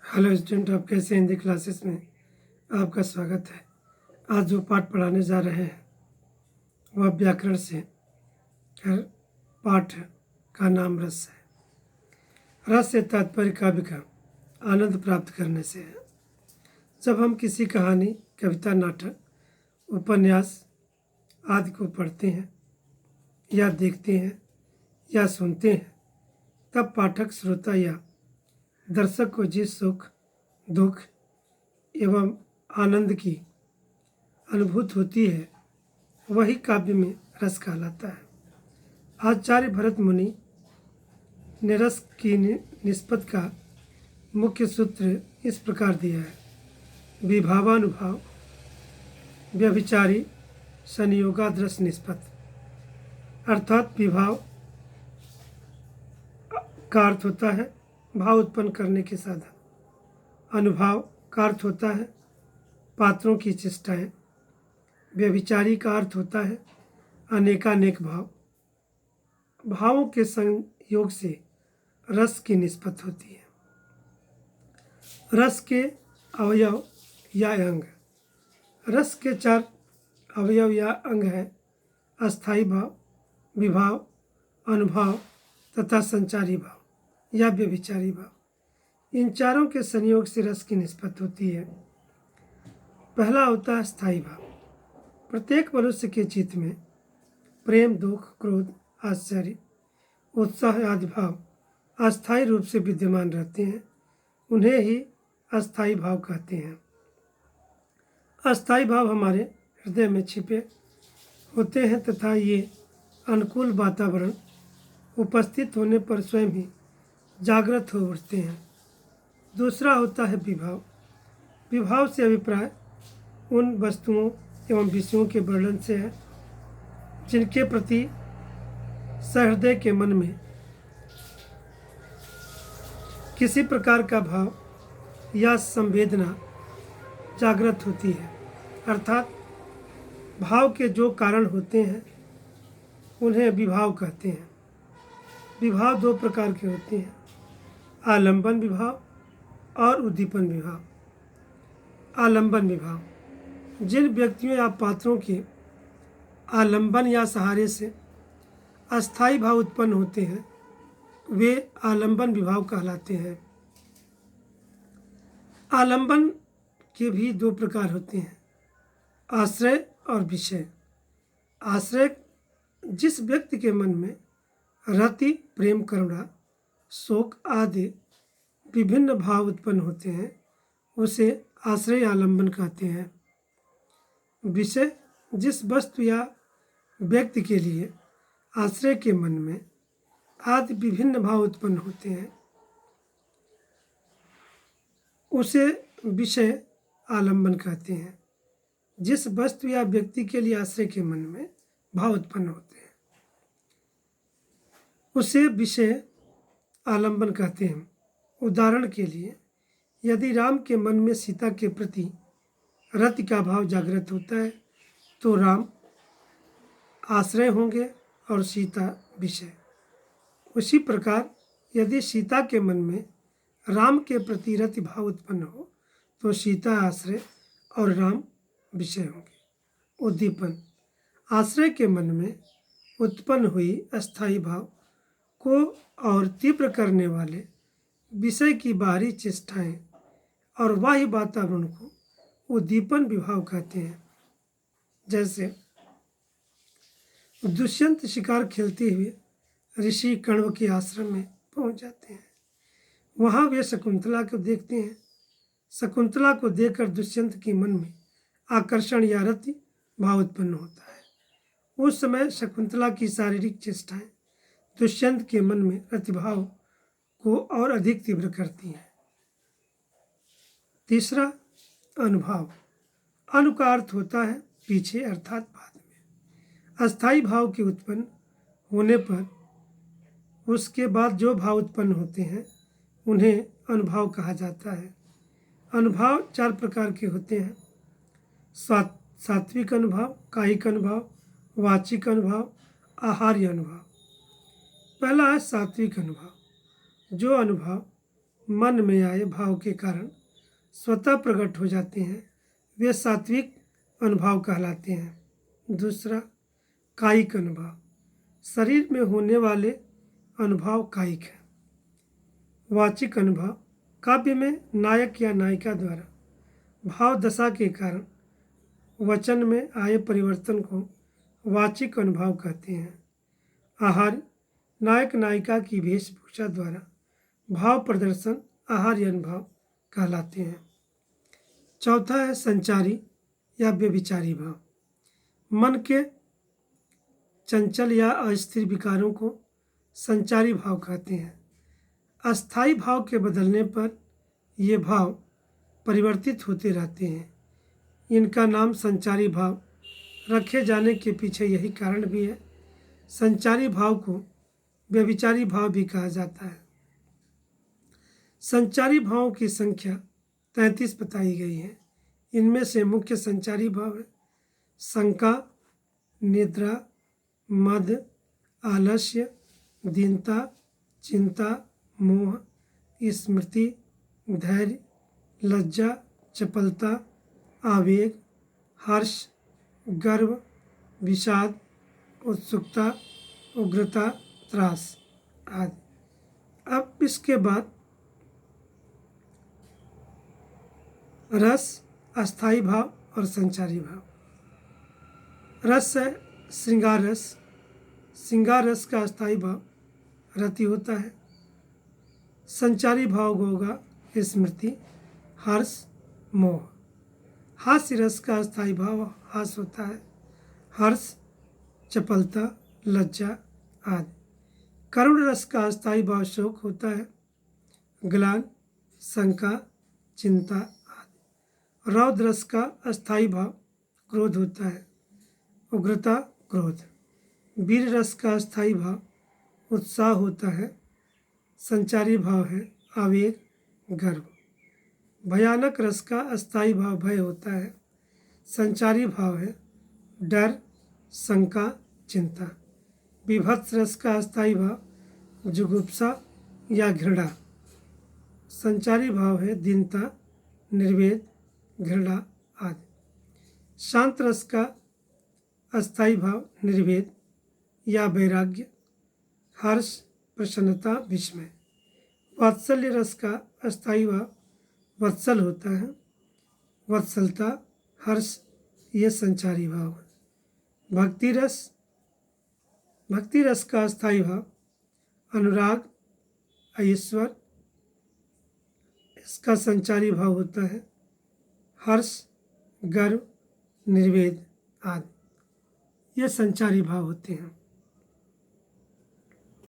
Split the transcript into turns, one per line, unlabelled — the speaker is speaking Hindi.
हेलो स्टूडेंट, आप कैसे हिंदी क्लासेस में आपका स्वागत है। आज जो पाठ पढ़ाने जा रहे हैं वह व्याकरण से है। पाठ का नाम रस है। रस से तात्पर्य काव्य का आनंद प्राप्त करने से है। जब हम किसी कहानी, कविता, नाटक, उपन्यास आदि को पढ़ते हैं या देखते हैं या सुनते हैं, तब पाठक, श्रोता या दर्शक को जिस सुख, दुख एवं आनंद की अनुभूति होती है वही काव्य में रस कहलाता है। आचार्य भरत मुनि ने रस की निष्पत्ति का मुख्य सूत्र इस प्रकार दिया है: विभावानुभाव व्यभिचारी संयोगाद्रस निष्पत्ति। अर्थात विभाव का अर्थ होता है भाव उत्पन्न करने के साधन, अनुभाव का अर्थ होता है पात्रों की चेष्टाएं, व्यभिचारी का अर्थ होता है अनेकानेक भाव। भावों के संयोग से रस की निष्पत्ति होती है। रस के अवयव या अंग। रस के 4 अवयव या अंग हैं: अस्थायी भाव, विभाव, अनुभाव तथा संचारी भाव या व्यभिचारी भाव। इन चारों के संयोग से रस की निष्पत्ति होती है। पहला होता है स्थायी भाव। प्रत्येक मनुष्य के चित्त में प्रेम, दुख, क्रोध, आश्चर्य, उत्साह आदि भाव अस्थायी रूप से विद्यमान रहते हैं। उन्हें ही अस्थायी भाव कहते हैं। अस्थायी भाव हमारे हृदय में छिपे होते हैं तथा ये अनुकूल वातावरण उपस्थित होने पर स्वयं ही जागृत हो उठते हैं। दूसरा होता है विभाव। विभाव से अभिप्राय उन वस्तुओं एवं विषयों के वर्णन से है जिनके प्रति सहृदय के मन में किसी प्रकार का भाव या संवेदना जागृत होती है। अर्थात भाव के जो कारण होते हैं उन्हें विभाव कहते हैं। विभाव 2 प्रकार के होते हैं: आलंबन विभाव और उद्दीपन विभाव। आलंबन विभाव जिन व्यक्तियों या पात्रों के आलंबन या सहारे से अस्थायी भाव उत्पन्न होते हैं वे आलंबन विभाव कहलाते हैं। आलंबन के भी 2 प्रकार होते हैं: आश्रय और विषय। आश्रय जिस व्यक्ति के मन में रति, प्रेम, करुणा, शोक आदि विभिन्न भाव उत्पन्न होते हैं उसे आश्रय आलंबन कहते हैं। विषय जिस वस्तु या व्यक्ति के लिए आश्रय के मन में आदि विभिन्न भाव उत्पन्न होते हैं उसे विषय आलंबन कहते हैं। जिस वस्तु या व्यक्ति के लिए आश्रय के मन में भाव उत्पन्न होते हैं उसे विषय आलंबन कहते हैं। उदाहरण के लिए, यदि राम के मन में सीता के प्रति रति का भाव जागृत होता है तो राम आश्रय होंगे और सीता विषय। उसी प्रकार यदि सीता के मन में राम के प्रति रति भाव उत्पन्न हो तो सीता आश्रय और राम विषय होंगे। उद्दीपन आश्रय के मन में उत्पन्न हुई अस्थायी भाव को और तीव्र करने वाले विषय की बाहरी चेष्टाएं और बाह्य वातावरण को उद्दीपन विभाव कहते हैं। जैसे दुष्यंत शिकार खेलते हुए ऋषि कण्व के आश्रम में पहुंच जाते हैं। वहां वे शकुंतला को देखते हैं। शकुंतला को देखकर दुष्यंत के मन में आकर्षण या रति भाव उत्पन्न होता है। उस समय शकुंतला की शारीरिक चेष्टाएं दुष्यंत के मन में रतिभाव को और अधिक तीव्र करती हैं। तीसरा, अनुभाव। अनु का अर्थ होता है पीछे अर्थात बाद में। अस्थायी भाव के उत्पन्न होने पर उसके बाद जो भाव उत्पन्न होते हैं उन्हें अनुभाव कहा जाता है। अनुभाव 4 प्रकार के होते हैं: सात्विक अनुभाव, कायिक अनुभाव, वाचिक अनुभाव, आहार्य अनुभाव। पहला है सात्विक अनुभाव। जो अनुभाव मन में आए भाव के कारण स्वतः प्रकट हो जाते हैं, वे सात्विक अनुभव कहलाते हैं। दूसरा, कायिक अनुभव। शरीर में होने वाले अनुभव कायिक है। वाचिक अनुभव। काव्य में नायक या नायिका द्वारा भाव दशा के कारण वचन में आए परिवर्तन को वाचिक अनुभव कहते हैं। आहार। नायक नायिका की वेशभूषा द्वारा भाव प्रदर्शन आहार्य अनुभव कहलाते हैं। चौथा है संचारी या व्यभिचारी भाव। मन के चंचल या अस्थिर विकारों को संचारी भाव कहते हैं। अस्थायी भाव के बदलने पर ये भाव परिवर्तित होते रहते हैं। इनका नाम संचारी भाव रखे जाने के पीछे यही कारण भी है। संचारी भाव को व्यभिचारी भाव भी कहा जाता है। संचारी भावों की संख्या 33 बताई गई है। इनमें से मुख्य संचारी भाव है शंका, निद्रा, मद, आलस्य, दीनता, चिंता, मोह, स्मृति, धैर्य, लज्जा, चपलता, आवेग, हर्ष, गर्व, विषाद, उत्सुकता, उग्रता, त्रास आदि। अब इसके बाद रस, अस्थायी भाव और संचारी भाव। रस है श्रृंगार रस। श्रृंगार रस का अस्थायी भाव रति होता है। संचारी भाव होगा स्मृति, हर्ष, मोह। हास्य रस का अस्थायी भाव हास होता है। हर्ष, चपलता, लज्जा आदि। करुण रस का अस्थायी भाव शोक होता है। ग्लान, शंका, चिंता आदि। रौद्र रस का अस्थायी भाव क्रोध होता है। उग्रता, क्रोध। वीर रस का अस्थायी भाव उत्साह होता है। संचारी भाव है आवेग, गर्व। भयानक रस का अस्थायी भाव भय होता है। संचारी भाव है डर, शंका, चिंता। विभत्स रस का अस्थायी भाव जुगुप्सा या घृणा। संचारी भाव है दीनता, निर्वेद, घृणा आदि। शांत रस का अस्थायी भाव निर्वेद या वैराग्य, हर्ष, प्रसन्नता, विस्मय। वात्सल्य रस का अस्थायी भाव वत्सल होता है। वत्सलता, हर्ष ये संचारी भाव है। भक्ति रस का अस्थायी भाव अनुराग, ऐश्वर्य इसका संचारी भाव होता है। हर्ष, गर्व, निर्वेद आदि ये संचारी भाव होते हैं।